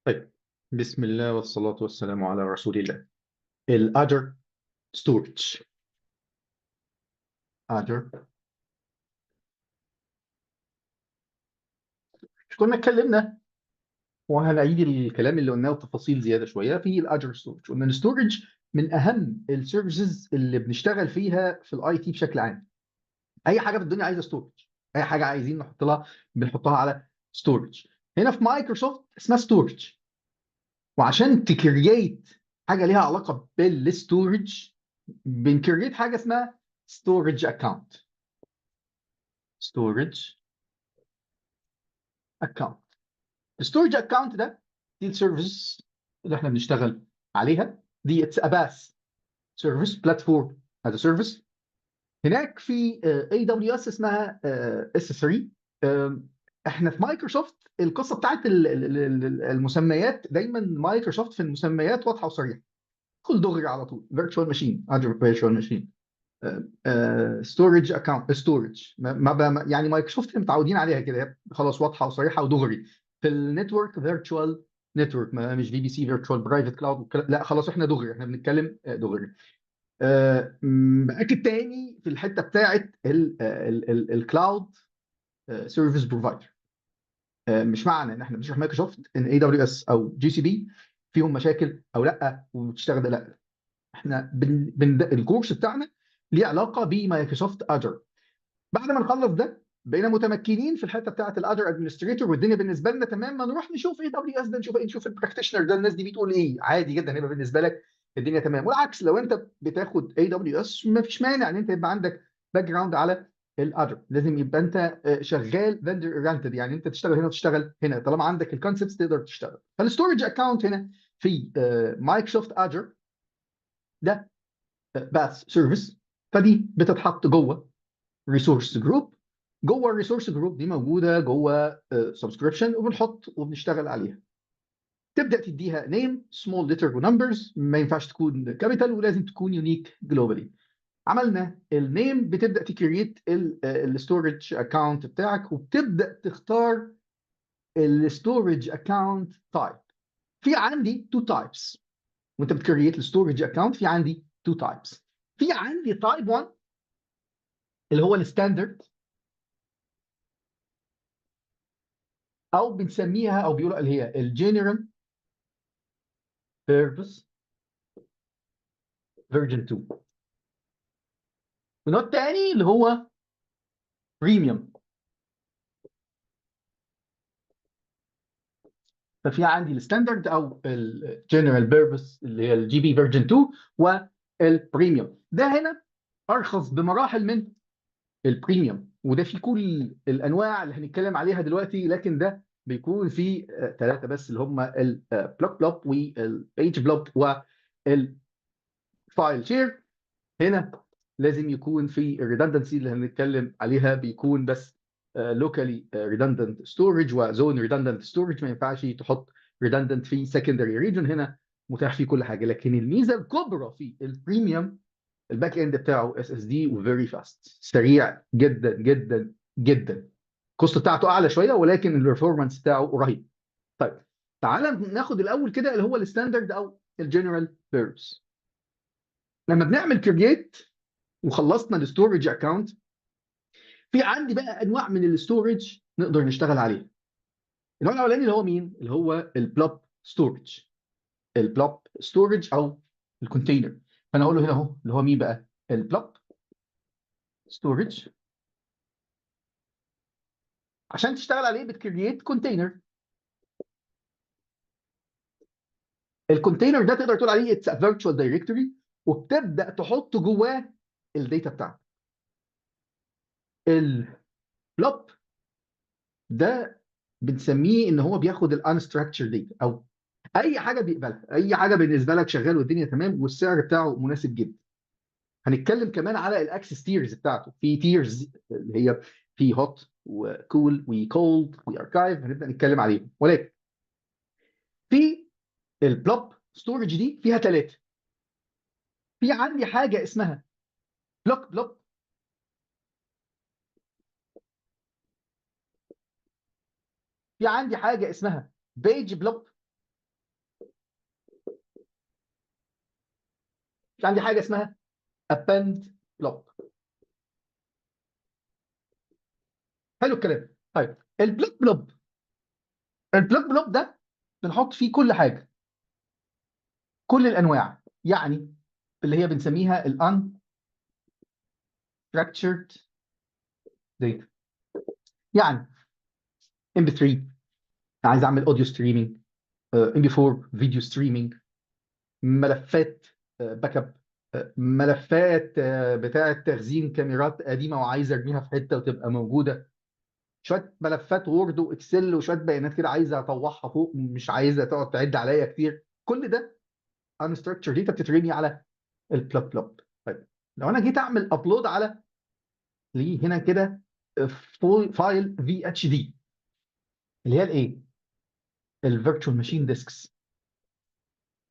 طيب، بسم الله والصلاة والسلام على رسول الله. الأجر ستورج. أجر، مش كنا اتكلمنا وهنعيد الكلام اللي قلناه بتفاصيل زيادة شوية في الأجر ستورج. قلنا الستورج من أهم السيرفيسز اللي بنشتغل فيها في الاي تي بشكل عام. أي حاجة في الدنيا عايزة ستورج، أي حاجة عايزين نحط لها بنحطها على ستورج. هنا في مايكروسوفت اسمها ستورج، وعشان تكريت حاجة ليها علاقة بالستورج بنكريت حاجة اسمها ستورج اكونت. ستورج اكونت، الستورج اكونت ده دي السيرفيس اللي احنا بنشتغل عليها. دي اتس اباس سيرفيس بلاتفورم هذا سيرفيس. هناك في اي دبليو اس اسمها اس 3. احنا في مايكروسوفت القصه بتاعت المسميات دايما مايكروسوفت في المسميات واضحه وصريحه. كل دغري على طول فيرتشوال ماشين، اجر فيرتشوال ماشين، ستورج اكونت ستورج. يعني مايكروسوفت متعودين عليها كده، خلاص واضحه وصريحه ودغري. في النتورك فيرتشوال نتورك، مش في بي سي فيرتشوال برايفت كلاود، لا خلاص احنا دغري، احنا بنتكلم دغري. باكد تاني في الحته بتاعت الكلاود سيرفيس بروفايدر. مش معنى ان احنا بنشرح مايكروسوفت ان اي دبليو اس او جي سي بي فيهم مشاكل او لا وبتشتغل ده، لا. احنا الكورس بتاعنا ليه علاقه بمايكروسوفت اجر. بعد ما نخلص ده بقينا متمكنين في الحته بتاعت الاذر ادمنستريتور والدنيا بالنسبه لنا تمام، ما نروح نشوف اي دبليو اس ده، نشوف ايه، نشوف البراكتيشنر ده الناس دي بتقول ايه، عادي جدا يبقى بالنسبه لك الدنيا تمام. والعكس، لو انت بتاخد اي دبليو اس ما فيش مانع ان انت يبقى عندك باك جراوند على الاذر. لازم يبقى انت شغال فندر اورينتد، يعني انت تشتغل هنا وتشتغل هنا، طالما عندك الكونسبتس تقدر تشتغل. فالستورج اكونت هنا في مايكروسوفت اذر ده باث سيرفيس، فدي بتتحط جوه ريسورس جروب. جوه الريسورس جروب دي موجوده جوه سبسكريبشن، وبنحط وبنشتغل عليها. تبدا تديها نيم سمول ليتر ونمبرز، ما ينفعش تكون كابيتال ولازم تكون يونيك جلوبالي. عملنا النيم، بتبدا تكريت الستورج اكونت بتاعك، وبتبدا تختار الستورج اكونت تايب. في عندي تو تايبس وانت بتكريت الستورج اكونت، في عندي تو تايبس. في عندي تايب 1 اللي هو الستاندرد، او بنسميها او بيقولوا اللي هي الجنرال بيربس فيرجن 2. ونوع تاني اللي هو بريميوم. ففي عندي الستاندرد او الجنرال بيربس اللي هي الجي بي فيرجن 2، والبريميوم ده هنا ارخص بمراحل من البريميوم. وده في كل الانواع اللي هنتكلم عليها دلوقتي، لكن ده بيكون في ثلاثه بس اللي هم البلوك بلوك والبيج بلوك والفايل شير. هنا لازم يكون في الريدندنسي اللي هنتكلم عليها، بيكون بس لوكالي ريدندنت ستورج وزون ريدندنت ستورج، ما ينفعش تحط ريدندنت في سكندري ريجن. هنا متاح فيه كل حاجه، لكن الميزه الكبرى في البريميوم الباك اند بتاعه اس اس دي وفيري فاست، سريع جدا جدا جدا. الكوست بتاعته اعلى شويه ولكن البرفورمانس بتاعه رهيب. طيب، تعال ناخد الاول كده اللي هو الستاندرد او الجنرال بيربس. لما بنعمل كرييت وخلصنا الستورج اكونت، في عندي بقى انواع من الستورج نقدر نشتغل عليها. النوع الاولاني اللي هو مين؟ اللي هو البلوب ستورج. البلوب ستورج او الكونتينر. فانا اقول له هنا اهو اللي هو مين بقى؟ البلوب ستورج. عشان تشتغل عليه بتكريت كونتينر. الكونتينر ده تقدر تقول عليه اتس ا فيرتشوال دايركتوري، وبتبدا تحط جواه الداتا بتاعتك. البلوب ده بنسميه ان هو بياخد الانستراكشر داتا، او اي حاجه بيقبلها، اي حاجه بالنسبه لك شغال والدنيا تمام والسعر بتاعه مناسب جدا. هنتكلم كمان على الاكسس تيرز بتاعته. في تيرز اللي هي في هوت وكول وكولد واركايف، هنبدا نتكلم عليهم. ولكن في البلوب ستورج دي فيها ثلاثه. في عندي حاجه اسمها بلوك بلوك، في عندي حاجه اسمها بيج بلوك، في عندي حاجه اسمها append block. حلو الكلام. طيب البلوك ده بنحط فيه كل حاجه، كل الانواع، يعني اللي هي بنسميها unstructured data. يعني MP3 عايز اعمل اوديو ستريمينج، MP4 فيديو ستريمينج، ملفات باك اب، ملفات بتاعه تخزين كاميرات قديمه وعايز ارميها في حته وتبقى موجوده، شويه ملفات وورد واكسل وشويه بيانات كده عايزه اطوعها فوق، مش عايزه تقعد تعد عليا كتير. كل ده unstructured data بتترمي على البلوك. طيب لو انا جيت اعمل ابلود على ليه هنا كده فايل في اتش دي، اللي هي الايه؟ الفيرتشوال ماشين ديسكس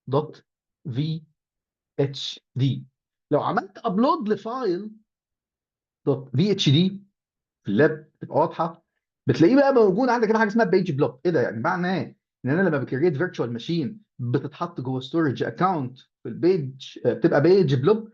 دوت في اتش دي. لو عملت ابلود لفايل دوت في اتش دي في اللاب تبقى واضحه، بتلاقيه بقى موجود عندك كده حاجه اسمها بيج بلوك. ايه ده؟ يعني معناه ان انا لما بكريت فيرتشوال ماشين بتتحط جوه ستورج اكونت في البيج، بتبقى بيج بلوك.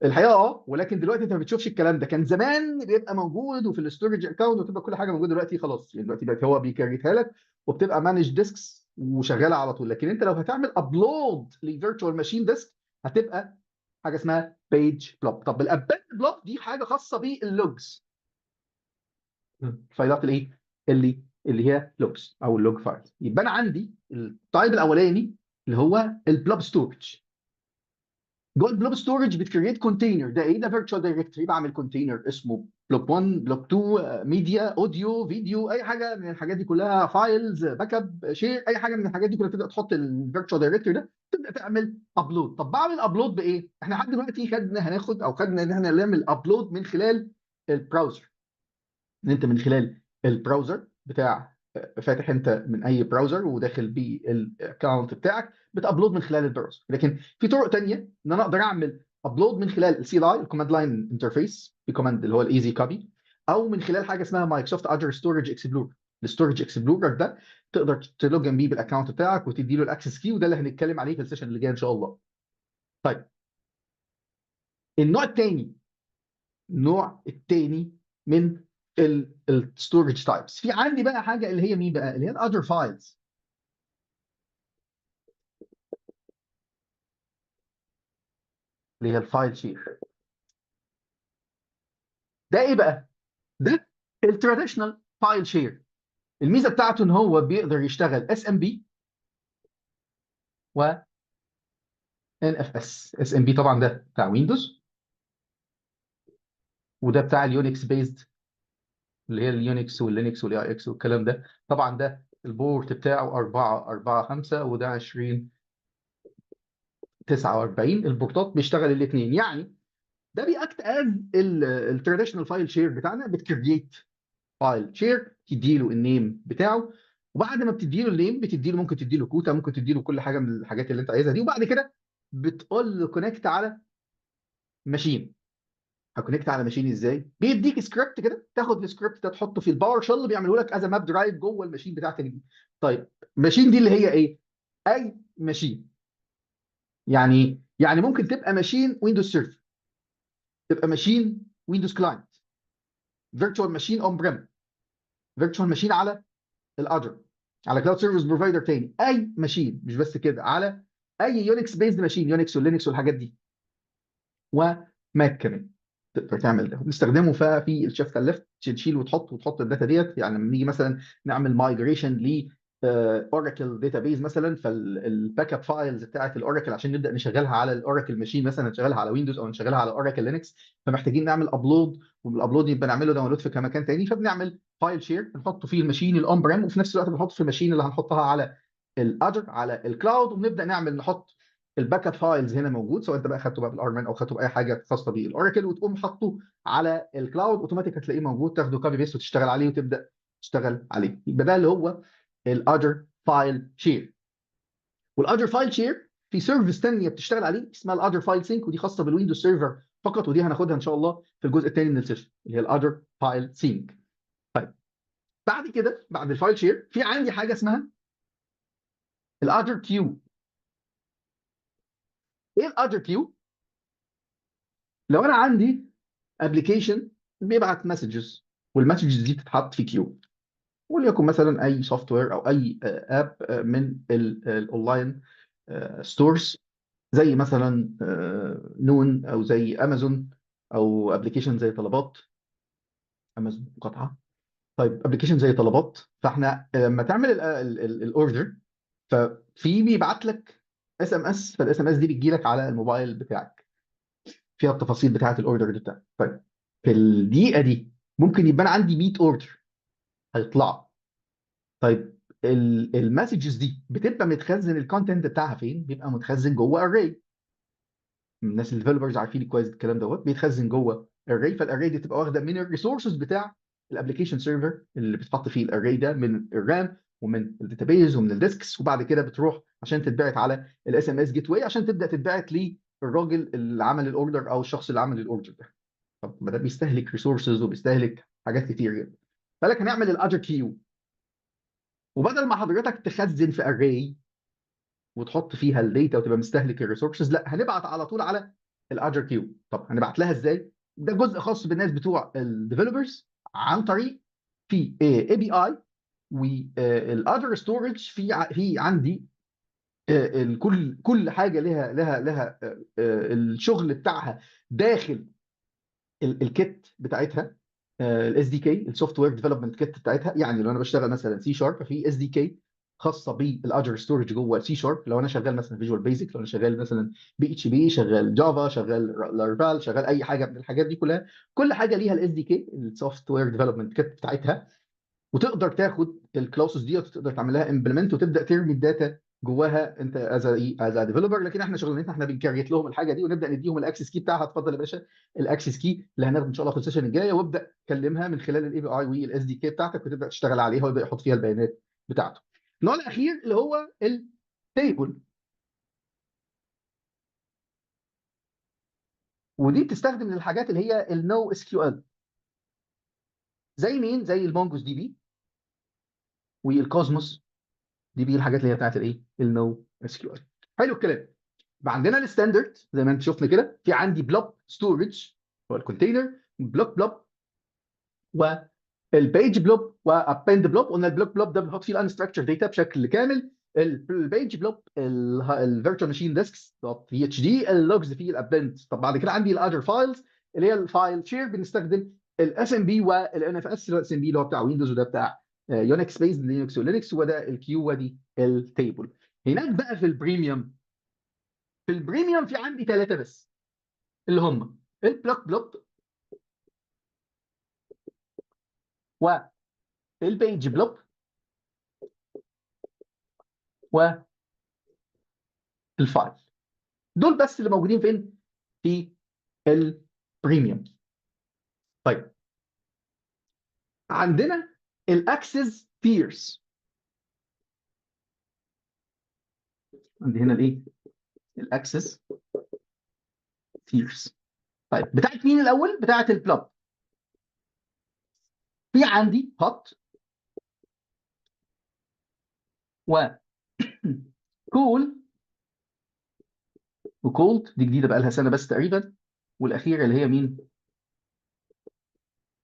الحقيقه ولكن دلوقتي انت ما بتشوفش الكلام ده. كان زمان بيبقى موجود وفي الاستورج اكونت وتبقى كل حاجه موجوده. دلوقتي خلاص، يعني دلوقتي بقت هو بيكريتها لك وبتبقى مانج ديسكس وشغاله على طول. لكن انت لو هتعمل ابلود لفيرتشوال ماشين ديسك هتبقى حاجه اسمها بيج بلوك. طب الابند بلوك دي حاجه خاصه باللوجز، الفايلات الايه اللي هي لوجز او اللوج فايلز. يبقى انا عندي التايب الاولاني اللي هو البلوب ستورج. جوه البلوب ستورج بتكريت كونتينر. ده ايه؟ ده فيرتشوال دايركتوري. بعمل كونتينر اسمه بلوك 1 بلوك 2 ميديا اوديو فيديو، اي حاجه من الحاجات دي كلها، فايلز باك اب شير، اي حاجه من الحاجات دي كلها تبدا تحط الفيرتشوال دايركتوري ده، تبدا تعمل ابلود. طب بعمل ابلود بايه؟ احنا لحد دلوقتي خدنا ان احنا نعمل ابلود من خلال البراوزر. ان انت من خلال البراوزر بتاع فاتح انت من اي براوزر وداخل بيه الاكونت بتاعك بتابلود من خلال البراوزر. لكن في طرق تانية ان انا اقدر اعمل ابلود من خلال السي ال اي، الكوماند لاين انترفيس، في كوماند اللي هو الايزي كوبي، او من خلال حاجه اسمها مايكروسوفت اجر ستورج اكسبلورر. الستورج اكسبلورر ده تقدر تلوجن بيه بالاكونت بتاعك وتدي له الاكسس كي، وده اللي هنتكلم عليه في السيشن اللي جاي ان شاء الله. طيب النوع الثاني، النوع الثاني من الستورج تايبس، في عندي بقى حاجه اللي هي مين بقى؟ اللي هي الاذر فايلز، اللي هي الفايل شير. ده ايه بقى؟ ده التراديشنال فايل شير. الميزه بتاعته ان هو بيقدر يشتغل اس ام بي و ان اف اس. اس ام بي طبعا ده بتاع ويندوز، وده بتاع اليونكس بيزد، اللي هي اليونكس واللينكس والاي اكس والكلام ده. طبعا ده البورت بتاعه 445 وده 2049. البورتات بيشتغل الاثنين. يعني ده بيأكت از التراديشنال فايل شير بتاعنا. بتكريت فايل شير، تدي له النيم بتاعه، وبعد ما بتدي له النيم بتدي له، ممكن تدي له كوتا، ممكن تدي له كل حاجه من الحاجات اللي انت عايزها دي، وبعد كده بتقول له كونكت على ماشين. هكونكت على ماشين ازاي؟ بيديك سكريبت كده، تاخد السكريبت ده تحطه في الباور شيل اللي بيعمله لك از ماب درايف جوه الماشين بتاعتك دي. طيب الماشين دي اللي هي ايه؟ اي ماشين. يعني ممكن تبقى ماشين ويندوز سيرفر، تبقى ماشين ويندوز كلاينت، فيرتشوال ماشين اون بريم، فيرتشوال ماشين على الاذر، على كلاود سيرفيس بروفايدر تاني، اي ماشين. مش بس كده، على اي يونكس بيزد ماشين، يونكس واللينكس والحاجات دي، وماك كمان تقدر تعمل ده. بنستخدمه في الشيفت ليفت، تشيل وتحط الداتا ديت. يعني لما نيجي مثلا نعمل مايجريشن ل اوراكل داتابيز مثلا، فالباك اب فايلز بتاعت الاوراكل عشان نبدا نشغلها على الاوراكل ماشين، مثلا نشغلها على ويندوز او نشغلها على اوراكل لينكس، فمحتاجين نعمل ابلود، والابلود يبقى نعمله داونلود في مكان تاني، فبنعمل فايل شير بنحطه فيه الماشين الاون بريم، وفي نفس الوقت بنحطه في الماشين اللي هنحطها على الاذر على الكلاود، ونبدا نحط الباك اب فايلز هنا موجود، سواء انت بقى خدته بقى بالارمان او خدته باي حاجه خاصه بالاوراكل، وتقوم حاطه على الكلاود اوتوماتيك، هتلاقيه موجود، تاخده كوبي بيست وتشتغل عليه وتبدا تشتغل عليه. يبقى ده اللي هو الاذر فايل شير. والاذر فايل شير في سيرفيس ثانيه بتشتغل عليه اسمها الاذر فايل سينك، ودي خاصه بالويندوز سيرفر فقط، ودي هناخدها ان شاء الله في الجزء الثاني من السيشن، اللي هي الاذر فايل سينك. طيب بعد كده، بعد الفايل شير، في عندي حاجه اسمها الاذر كيو. ايه الاذر كيو؟ لو انا عندي ابلكيشن بيبعت مسجز، والمسجز دي بتتحط في كيو، وليكن مثلا اي سوفت وير او اي اب من الاونلاين ستورز، زي مثلا نون، او زي امازون، او ابلكيشن زي طلبات. امازون مقاطعه. طيب ابلكيشن زي طلبات، فاحنا لما تعمل الاوردر، ففي بيبعت لك اس ام اس، فالاس ام اس دي بتجي لك على الموبايل بتاعك، فيها التفاصيل بتاعه الاوردر دي بتاعك. طيب في الدقيقه دي ممكن يبقى أنا عندي 100 اوردر هيطلعوا. طيب المسجز دي بتبقى متخزن الكونتنت بتاعها فين؟ بيبقى متخزن جوه اري. الناس الديفلوبرز عارفين كويس الكلام دوت، بيتخزن جوه اري، فالاري دي تبقى واخده من الريسورسز بتاع الابلكيشن سيرفر اللي بتحط فيه الاري ده، من الرام ومن الداتابيز ومن الديسكس، وبعد كده بتروح عشان تتبعت على الاس ام اس جيت واي عشان تبدا تتبعت للراجل اللي عمل الاوردر او الشخص اللي عمل الاوردر ده. طب ما ده بيستهلك ريسورسز وبيستهلك حاجات كتير جدا. فلك هنعمل الاجر كيو، وبدل ما حضرتك تخزن في اري وتحط فيها الداتا وتبقى مستهلك الريسورسز، لا هنبعت على طول على الاجر كيو. طب هنبعت لها ازاي؟ ده جزء خاص بالناس بتوع الديفلوبرز، عن طريق في اي بي اي، والاجر ستورج في عندي كل حاجه لها الشغل بتاعها داخل الكيت بتاعتها، الاس دي كي، السوفت وير ديفلوبمنت كيت بتاعتها. يعني لو انا بشتغل مثلا سي شارب، ففي اس دي كي خاصه بالاجر ستورج جوه سي شارب. لو انا شغال مثلا فيجوال بيزك، لو انا شغال مثلا بي اتش بي، شغال جافا، شغال لارفال، شغال اي حاجه من الحاجات دي كلها، كل حاجه ليها الاس دي كي، السوفت وير ديفلوبمنت كيت بتاعتها. وتقدر تاخد الكلاسز دي وتقدر تعمل لها امبلمنت وتبدا ترمي الداتا جواها انت از ديفلوبر. لكن احنا شغلانتنا احنا بنكريت لهم الحاجه دي ونبدا نديهم الاكسس كي بتاعها. اتفضل يا باشا، الاكسس كي اللي هناخده ان شاء الله في السيشن الجايه، وابدا كلمها من خلال الاي بي اي والاس دي كي بتاعتك، وتبدا تشتغل عليها ويبدا يحط فيها البيانات بتاعته. النوع الاخير اللي هو التيبل، ودي بتستخدم الحاجات اللي هي النو اس كيو ال. زي مين؟ زي المونجوس دي بي والكوزموس دي بي، الحاجات اللي هي بتاعت الايه؟ النو اس كيو ال. حلو الكلام. يبقى عندنا الستاندرد زي ما انت شفنا كده، في عندي بلوك ستورج هو الكونتينر، بلوك والبيج بلوك وابند بلوك. قلنا البلوك بلوك ده بنحط فيه الانستراكشر داتا بشكل كامل. البيج بلوك الفيرتشوال ماشين ديسكس دوت في اتش دي، اللوجز فيه الابند. طب بعد كده عندي الاذر فايلز اللي هي الفايل شير، بنستخدم الاس ام بي والان اف اس. الاس ام بي اللي هو بتاع ويندوز، وده بتاع يونكس بيز لينكس ولينكس، وده الكيو ودي التيبل. هناك بقى في البريميوم، في البريميوم في عندي ثلاثه بس، اللي هم البلوك بلوك والبيج بلوك والفايل. دول بس اللي موجودين فين؟ في البريميوم. طيب عندنا الاكسس تيرز. عندي هنا الايه؟ الاكسس تيرز. طيب بتاعت مين الاول؟ بتاعت البلوك. في عندي هوت و كول وكولد، دي جديده بقى لها سنه بس تقريبا. والاخيره اللي هي مين؟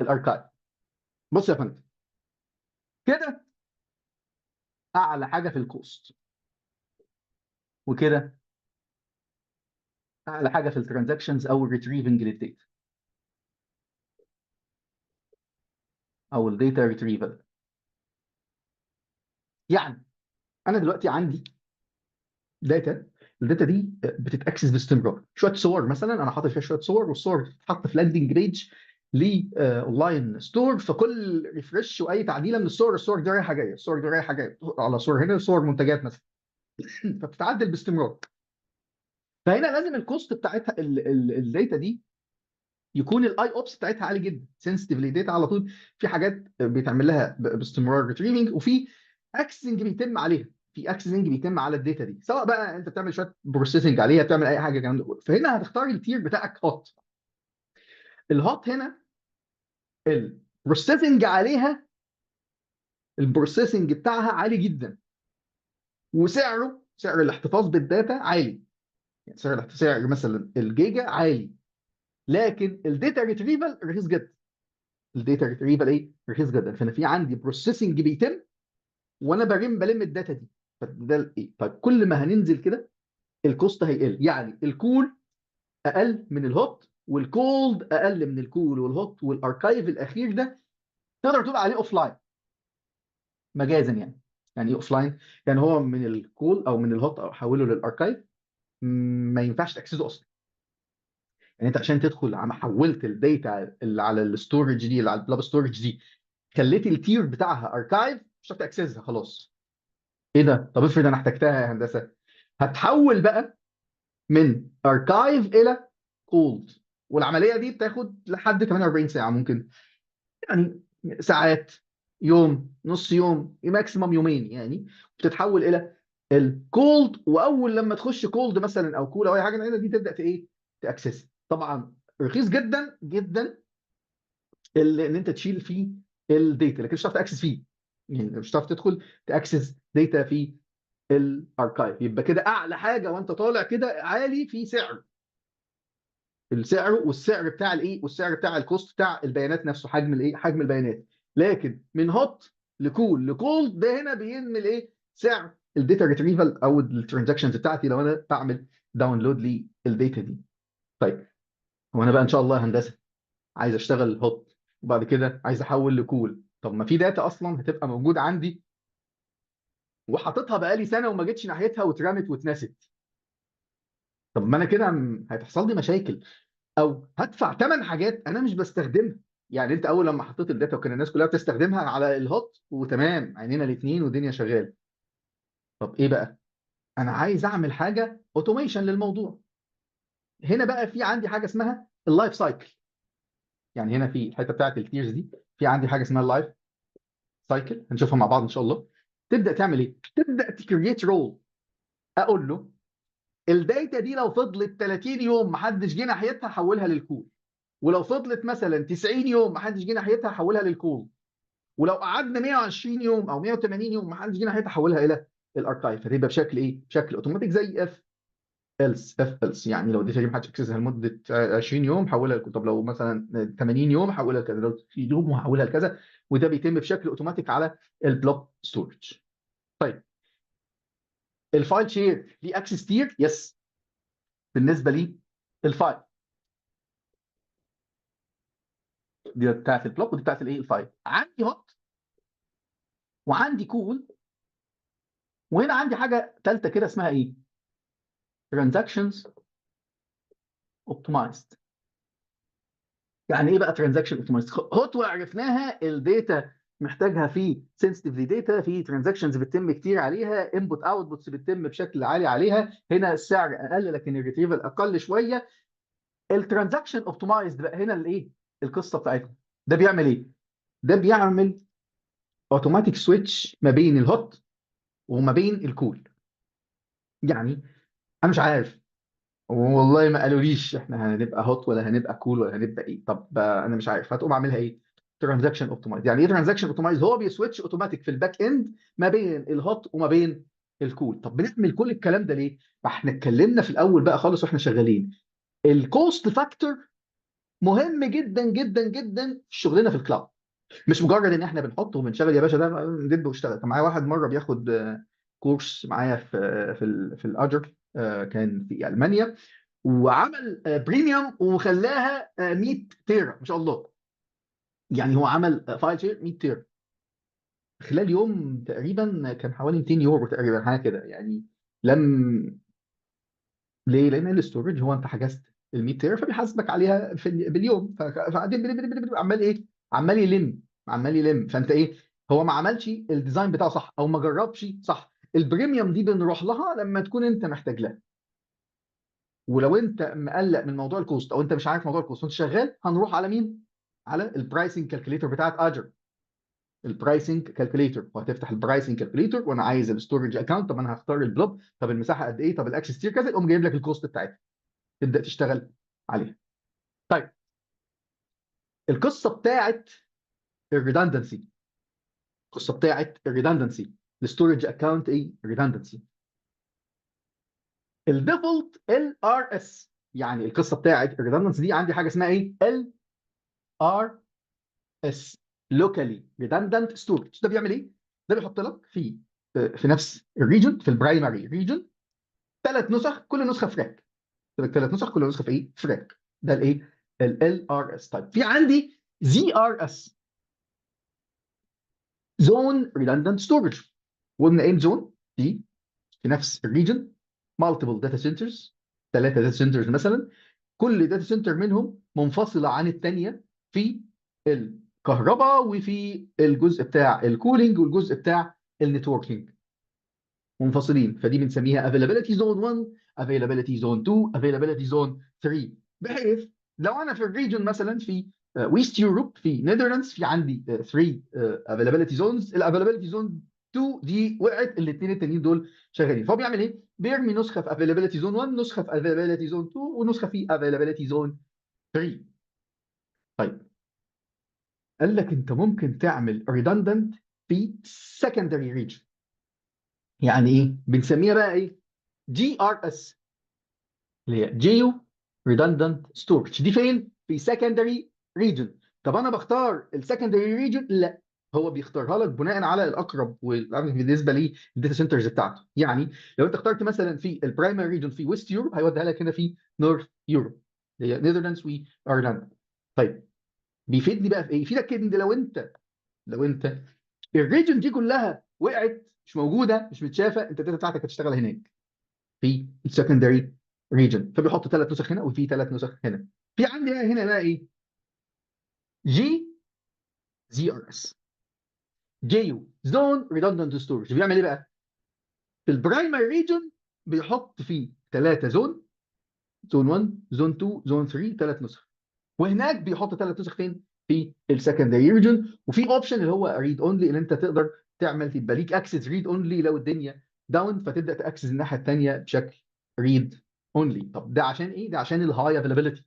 الاركايف. بص يا فندم، كده اعلى حاجه في الكوست، وكده اعلى حاجه في الترانزاكشنز او الريتريفنج للداتا او الداتا ريتريفل. يعني انا دلوقتي عندي داتا، الداتا دي بتتاكسس باستمرار. شويه صور مثلا انا حاطط فيها شويه صور، والصور بتتحط في لاندنج بيج لاونلاين ستور، فكل ريفرش واي تعديله من الصور، الصور دي رايحه جايه، الصور دي رايحه جايه على صور هنا، صور منتجات مثلا فبتتعدل باستمرار. فهنا لازم الكوست بتاعتها الداتا دي يكون الاي اوبس بتاعتها عالي جدا، سنسيتيف للداتا على طول. في حاجات بيتعمل لها باستمرار ريتريفنج، وفي اكسنج بيتم عليها، في اكسنج بيتم على الداتا دي، سواء بقى انت بتعمل شويه بروسيسنج عليها، بتعمل اي حاجه الكلام ده كله. فهنا هتختار التير بتاعك هوت. الهوت هنا البروسيسنج عليها، البروسيسنج بتاعها عالي جدا، وسعره، سعر الاحتفاظ بالداتا عالي. يعني سعر مثلا الجيجا عالي. لكن الداتا ريتريفال رخيص جدا. الداتا ريتريفال ايه؟ رخيص جدا. فانا في عندي بروسيسنج بيتم وانا بلم الداتا دي. فده الايه؟ طيب كل ما هننزل كده الكوست هيقل. يعني الكول اقل من الهوت، والكولد اقل من الكول والهوت، والاركايف الاخير ده تقدر تقول عليه اوف لاين مجازا يعني. يعني ايه اوف لاين؟ يعني هو من الكول او من الهوت او حوله للاركايف ما ينفعش تاكسسه اصلا. يعني انت عشان تدخل عم حولت الداتا اللي على الستورج دي، اللي على البلاب ستورج دي، خليت التير بتاعها اركايف، مش هتعرف تاكسسها خلاص. ايه ده؟ طب افرض انا احتجتها يا هندسه، هتحول بقى من اركايف الى كولد. والعمليه دي بتاخد لحد 48 ساعه ممكن، يعني ساعات، يوم، نص يوم، ماكسيمم يومين يعني. بتتحول الى الكولد. واول لما تخش كولد مثلا او كول او اي حاجه من هنا دي تبدا ايه؟ تاكسس. طبعا رخيص جدا جدا ان انت تشيل فيه الداتا، لكن مش هتعرف تاكسس فيه. يعني مش هتعرف تدخل تاكسس داتا في الاركايف. يبقى كده اعلى حاجه وانت طالع كده عالي في سعر. السعر والسعر بتاع الايه، والسعر بتاع الكوست بتاع البيانات نفسه، حجم الايه، حجم البيانات. لكن من هوت لكول لكولد ده هنا بينمي الايه، سعر الداتا ريتريفال او الترانزاكشنز بتاعتي لو انا بعمل داونلود للداتا دي. طيب هو انا بقى ان شاء الله يا هندسه عايز اشتغل هوت وبعد كده عايز احول لكول. طب ما في داتا اصلا هتبقى موجوده عندي وحاططها بقالي سنه وما جيتش ناحيتها واترمت واتنست. طب ما انا كده هتحصل لي مشاكل، او هدفع ثمن حاجات انا مش بستخدمها. يعني انت اول لما حطيت الداتا وكان الناس كلها بتستخدمها على الهوت وتمام عينينا الاثنين والدنيا شغاله. طب ايه بقى؟ انا عايز اعمل حاجه اوتوميشن للموضوع. هنا بقى في عندي حاجه اسمها اللايف سايكل. يعني هنا في الحته بتاعت التيرز دي في عندي حاجه اسمها اللايف سايكل، هنشوفها مع بعض ان شاء الله. تبدا تعمل ايه؟ تبدا تكريت رول. اقول له الداتا دي لو فضلت 30 يوم ما حدش جه ناحيتها حولها للكول، ولو فضلت مثلا 90 يوم ما حدش جه ناحيتها حولها للكول، ولو قعدنا 120 يوم او 180 يوم ما حدش جه ناحيتها حولها الى الاركايف. فتبقى بشكل ايه؟ بشكل اوتوماتيك زي اف إلس. يعني لو الداتا دي ما حدش اكسسها لمده 20 يوم حولها لكذا. طب لو مثلا 80 يوم حولها لكذا، لو في يوم هحولها لكذا. وده بيتم بشكل اوتوماتيك على البلوك ستورج. طيب الفايل شير ليه اكسس تير؟ يس. بالنسبه لي الفايل دي بتاعت البلوك ودي بتاعت الايه، الفايل. عندي هوت وعندي كول، وهنا عندي حاجه ثالثه كده اسمها ايه؟ ترانزاكشنز اوبتمايزد. يعني ايه بقى ترانزاكشن اوبتمايزد؟ هوت وعرفناها الداتا محتاجها في سنسيتيف داتا، في ترانزاكشنز بتتم كتير عليها، انبوت اوتبوتس بتتم بشكل عالي عليها. هنا السعر اقل لكن الريتريفال اقل شويه. الترانزاكشن اوبتمايزد بقى هنا الايه، القصه بتاعتها. ده بيعمل ايه؟ ده بيعمل اوتوماتيك سويتش ما بين الهوت وما بين الكول. يعني انا مش عارف والله، ما قالوليش احنا هنبقى هوت ولا هنبقى كول ولا هنبقى ايه. طب انا مش عارف، هتقوم اعملها ايه؟ ترانزاكشن اوبتمايز. يعني ايه ترانزاكشن اوبتمايز؟ هو بيسويتش اوتوماتيك في الباك اند ما بين الهوت وما بين الكول. طب بنعمل كل الكلام ده ليه؟ ما احنا اتكلمنا في الاول بقى خالص واحنا شغالين، الكوست فاكتور مهم جدا جدا جدا في شغلنا في الكلاود. مش مجرد ان احنا بنحطه وبنشغل يا باشا ده ندب واشتغل. كان معايا واحد مره بياخد كورس معايا في الاجر، كان في المانيا، وعمل بريميوم وخلاها 100 تيرا ما شاء الله. يعني هو عمل فايل شير 100 تيرا خلال يوم تقريبا، كان حوالي 200 يورو تقريبا حاجه كده يعني. لم ليه؟ لان الاستورج هو انت حجزت ال 100 تيرا فبيحاسبك عليها باليوم. فقاعدين عمال ايه؟ عمال يلم، عمال يلم. فانت ايه؟ هو ما عملش الديزاين بتاعه صح او ما جربش صح. البريميوم دي بنروح لها لما تكون انت محتاج لها. ولو انت مقلق من موضوع الكوست او انت مش عارف موضوع الكوست وانت شغال، هنروح على مين؟ على البرايسنج كالكوليتور بتاعت اجر. البرايسنج كالكوليتور، وهتفتح البرايسنج كالكوليتور وانا عايز الستورج اكونت. طب انا هختار البلوك، طب المساحه قد ايه، طب الاكسس تير كذا، يقوم جايب لك الكوست بتاعتها تبدا تشتغل عليها. طيب القصه بتاعت الريدندنسي، القصه بتاعت الريدندنسي، الستورج اكونت ايه؟ ريدندنسي. الديفولت ال ار اس يعني القصه بتاعت الريدندنس دي عندي حاجه اسمها ايه؟ ال ار اس، لوكالي ريدندنت ستورج. ده بيعمل ايه؟ ده بيحط لك في نفس الريجن، في البرايمري ريجن، ثلاث نسخ، كل نسخه فراك. ثلاث نسخ، كل نسخه في ايه؟ فراك. ده الايه؟ ال ار اس. طيب في عندي زي ار اس، زون ريدندنت ستورج. وقلنا ايه زون دي؟ في نفس الريجن مالتيبل داتا سنترز، ثلاثه داتا سنترز مثلا، كل داتا سنتر منهم منفصله عن الثانيه في الكهرباء وفي الجزء بتاع الكولينج والجزء بتاع النتوركينج، منفصلين. فدي بنسميها availability zone 1، availability zone 2، availability zone 3. بحيث لو انا في الريجن مثلا في ويست يوروب، في نيذرلاندز، في عندي 3 availability zones. الافيلابيلتي زون 2 دي وقعت، الاثنين التانيين دول شغالين. فهو بيعمل ايه؟ بيرمي نسخه في availability zone 1، نسخه في availability zone 2، ونسخه في availability zone 3. طيب قال لك انت ممكن تعمل redundant في secondary region. يعني ايه؟ بنسميها بقى ايه؟ جي ار اس، اللي هي جيو ريدندنت ستورج. دي فين؟ في سكندري ريجن. طب انا بختار السكندري ريجن؟ لا، هو بيختارها لك بناء على الاقرب والأقرب بالنسبه للداتا سنترز بتاعته. يعني لو انت اخترت مثلا في البرايمري ريجن في ويست يوروب، هيوديها لك هنا في نورث يوروب، اللي هي نيذرلاندز وايرلندا. طيب بيفيدني بقى في ايه؟ يفيدك ان لو انت الريجن دي كلها وقعت، مش موجوده، مش متشافه، انت الداتا بتاعتك هتشتغل هناك في السكندري ريجن. فبيحط ثلاث نسخ هنا وفي ثلاث نسخ هنا. في عندي بقى هنا بقى ايه؟ جي زي ار اس، جيو زون ريدندنت ستورج. بيعمل ايه بقى؟ في البرايمري ريجن بيحط فيه ثلاثه زون، زون 1، زون 2، زون 3، ثلاث نسخ. وهناك بيحط ثلاث نسخ فين؟ في السكندري ريجن. وفي اوبشن اللي هو ريد اونلي، اللي انت تقدر تعمل، تبقى ليك اكسس ريد اونلي لو الدنيا داون، فتبدا تاكسس الناحيه الثانيه بشكل ريد اونلي. طب ده عشان ايه؟ ده عشان الهاي افيلابيلتي،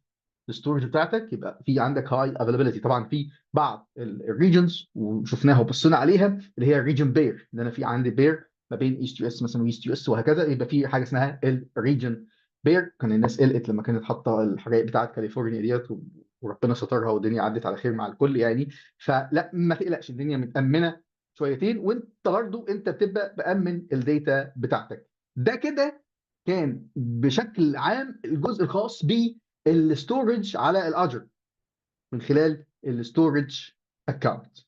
الستورج بتاعتك يبقى في عندك هاي افيلابيلتي. طبعا في بعض الريجنز وشفناها وبصينا عليها، اللي هي الريجن بير، ان انا في عندي بير ما بين ايست يو اس مثلا ويست يو اس وهكذا. يبقى في حاجه اسمها الريجن بير. كان الناس قلقت لما كانت حاطه الحرائق بتاعت كاليفورنيا ديت، وربنا سترها والدنيا عدت على خير مع الكل يعني. فلا، ما تقلقش، الدنيا متامنه شويتين، وانت برضو انت بتبقى مامن الداتا بتاعتك. ده كده كان بشكل عام الجزء الخاص بالستورج على الاجر من خلال الستورج اكونت.